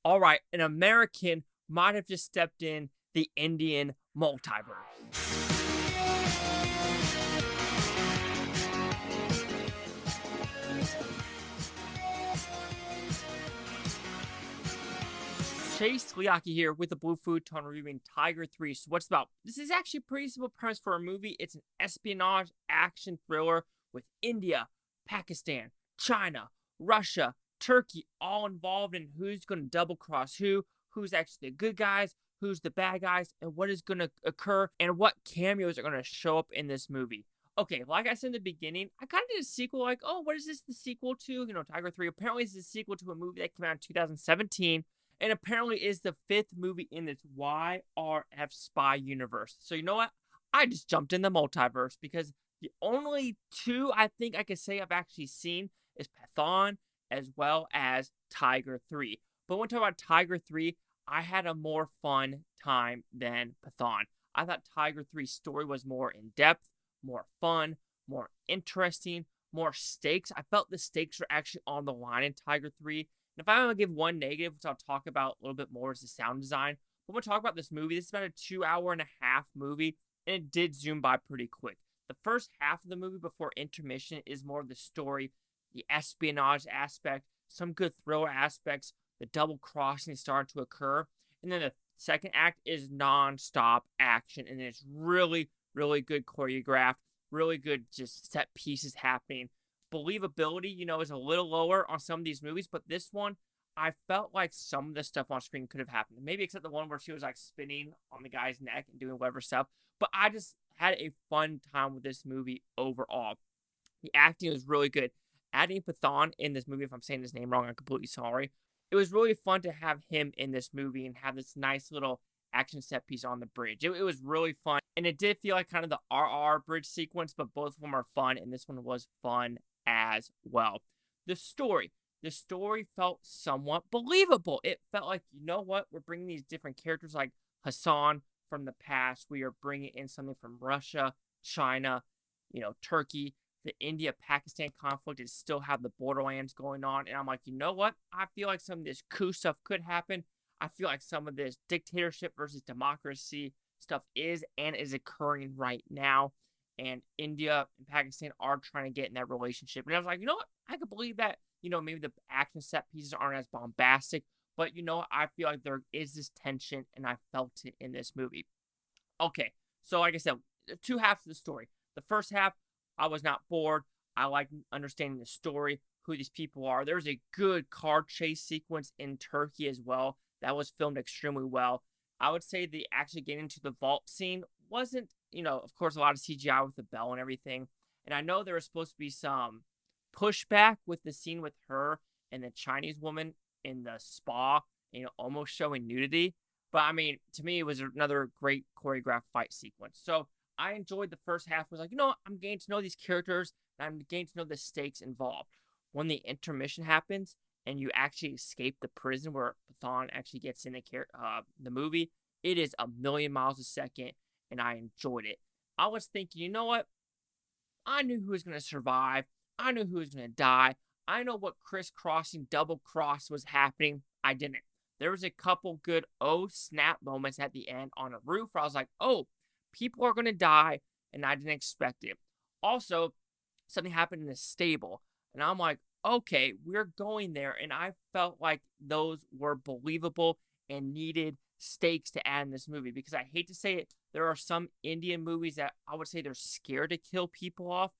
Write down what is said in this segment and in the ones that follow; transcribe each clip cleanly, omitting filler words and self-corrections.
all right, an American might have just stepped in the Indian multiverse. Chase Liaki here with the Blue Futon reviewing Tiger 3. So what's about? This is actually a pretty simple premise for a movie. It's an espionage action thriller with India, Pakistan, China, Russia, Turkey all involved in who's going to double cross who's actually the good guys, who's the bad guys, and what is going to occur, and what cameos are going to show up in this movie. Okay, like I said in the beginning, I kind of did a sequel like, oh, what is this the sequel to? Tiger 3. Apparently it's a sequel to a movie that came out in 2017. And apparently is the 5th movie in this YRF spy universe. So you know what? I just jumped in the multiverse because the only two I think I could say I've actually seen is Python as well as Tiger 3. But when we talk about Tiger 3, I had a more fun time than Python. I thought Tiger 3's story was more in-depth, more fun, more interesting, more stakes. I felt the stakes were actually on the line in Tiger 3. And if I'm going to give one negative, which I'll talk about a little bit more, is the sound design. But when we talk about this movie, this is about a 2.5-hour movie, and it did zoom by pretty quick. The first half of the movie before intermission is more of the story, the espionage aspect, some good thriller aspects, the double crossing is starting to occur. And then the second act is non-stop action, and it's really, really good choreographed, really good just set pieces happening. Believability, is a little lower on some of these movies, but this one, I felt like some of the stuff on screen could have happened. Maybe except the one where she was like spinning on the guy's neck and doing whatever stuff. But I just had a fun time with this movie overall. The acting was really good. Adding Python in this movie, if I'm saying his name wrong, I'm completely sorry. It was really fun to have him in this movie and have this nice little action set piece on the bridge. It was really fun. And it did feel like kind of the RR bridge sequence, but both of them are fun, and this one was fun as well. The story felt somewhat believable. It felt like, you know what, we're bringing these different characters like Hassan from the past. We are bringing in something from Russia, China, Turkey. The India-Pakistan conflict is still have the borderlands going on. And I'm like, you know what? I feel like some of this coup stuff could happen. I feel like some of this dictatorship versus democracy stuff is occurring right now. And India and Pakistan are trying to get in that relationship. And I was like, you know what? I could believe that, maybe the action set pieces aren't as bombastic. But, I feel like there is this tension, and I felt it in this movie. Okay, so like I said, 2 halves of the story. The first half, I was not bored. I like understanding the story, who these people are. There's a good car chase sequence in Turkey as well. That was filmed extremely well. I would say the actually getting into the vault scene wasn't, of course, a lot of CGI with the bell and everything. And I know there was supposed to be some pushback with the scene with her and the Chinese woman in the spa, almost showing nudity. But I mean, to me, it was another great choreographed fight sequence. So I enjoyed the first half. Was like, I'm getting to know these characters, and I'm getting to know the stakes involved. When the intermission happens and you actually escape the prison where Python actually gets in the movie, it is a million miles a second. And I enjoyed it. I was thinking, you know what? I knew who was going to survive. I knew who was going to die. I know what crisscrossing, double cross was happening. I didn't. There was a couple good snap moments at the end on a roof where I was like, oh, people are going to die, and I didn't expect it. Also, something happened in the stable, and I'm like, okay, we're going there, and I felt like those were believable and needed stakes to add in this movie, because I hate to say it, there are some Indian movies that I would say they're scared to kill people off,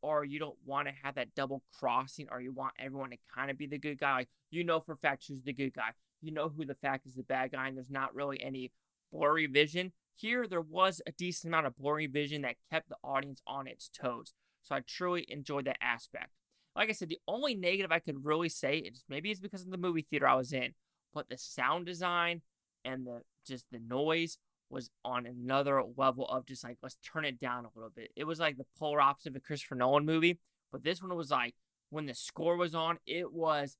or you don't want to have that double crossing, or you want everyone to kind of be the good guy. Like, for a fact who's the good guy. Who the fact is the bad guy, and there's not really any blurry vision. Here, there was a decent amount of blurry vision that kept the audience on its toes. So I truly enjoyed that aspect. Like I said, the only negative I could really say is maybe it's because of the movie theater I was in, but the sound design and the noise was on another level of just like, let's turn it down a little bit. It was like the polar opposite of a Christopher Nolan movie, but this one was like, when the score was on, it was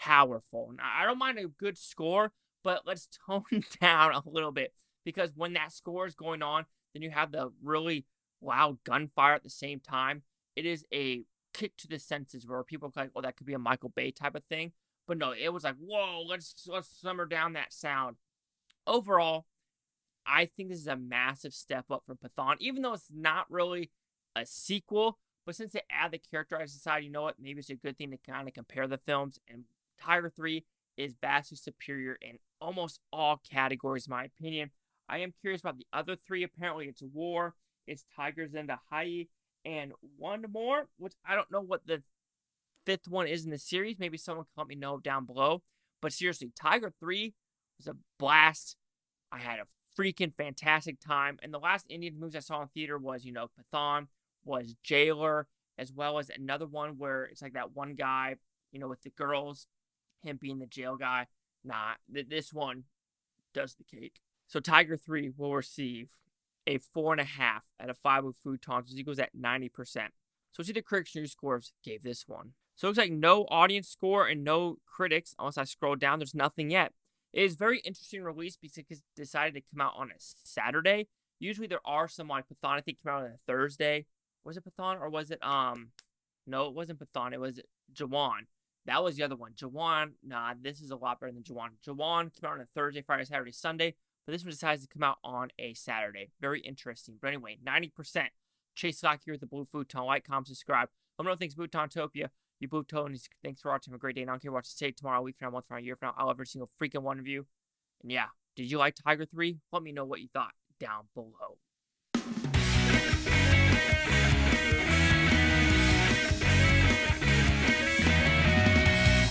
powerful. Now, I don't mind a good score, but let's tone down a little bit, because when that score is going on, then you have the really loud gunfire at the same time. It is a kick to the senses where people are like, oh, that could be a Michael Bay type of thing. But no, it was like, whoa, let's simmer down that sound. Overall, I think this is a massive step up from Python, even though it's not really a sequel. But since they add the character, I decided, you know what, maybe it's a good thing to kind of compare the films. And Tiger 3 is vastly superior in almost all categories, in my opinion. I am curious about the other three. Apparently, it's War, it's Tigers and the Hai, and one more, which I don't know what the fifth one is in the series. Maybe someone can let me know down below. But seriously, Tiger 3 was a blast. I had a freaking fantastic time. And the last Indian movies I saw in theater was, Python, was Jailer, as well as another one where it's like that one guy, with the girls, him being the jail guy. Nah, this one does the cake. So Tiger 3 will receive a 4.5 out of 5 with Futons, which equals at 90%. So see the critics' news scores gave this one. So it looks like no audience score and no critics, unless I scroll down, there's nothing yet. It is very interesting release because it decided to come out on a Saturday. Usually there are some like Python, I think came out on a Thursday. Was it Python or was it no, it wasn't Python, it was Jawan. That was the other one. Jawan, nah, this is a lot better than Jawan. Jawan came out on a Thursday, Friday, Saturday, Sunday, but this one decides to come out on a Saturday. Very interesting. But anyway, 90%. Chase Scott here with the Blue Futon. Like, comment, subscribe. Let me know things Bhutontopia. You Bhutonis. Thanks for watching. Have a great day. And I don't care what you say tomorrow, a week from now, a month from now, a year from now. I love every single freaking one of you. And yeah, did you like Tiger 3? Let me know what you thought down below.